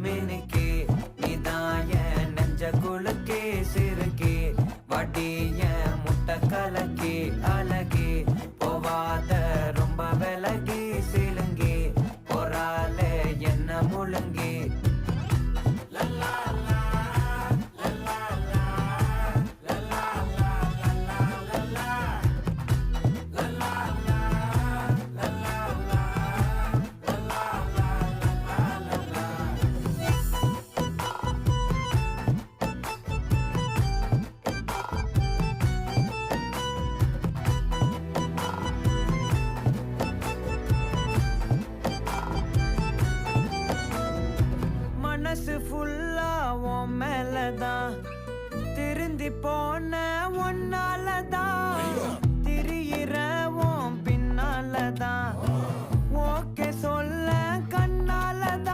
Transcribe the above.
மினுக்கே நீதான் என் நெஞ்ச குலுக்கே சிறுக்கே வடிய முட்டை கலக்கே அழகே போவாத ரொம்ப விலகி சிலுங்கி போறாலே என்ன முழுங்கி மனசு ஃபுல்லா உன் மேலதான் திருந்தி போன ஒன்னாலதான் திரியிற உன் பின்னாலதான்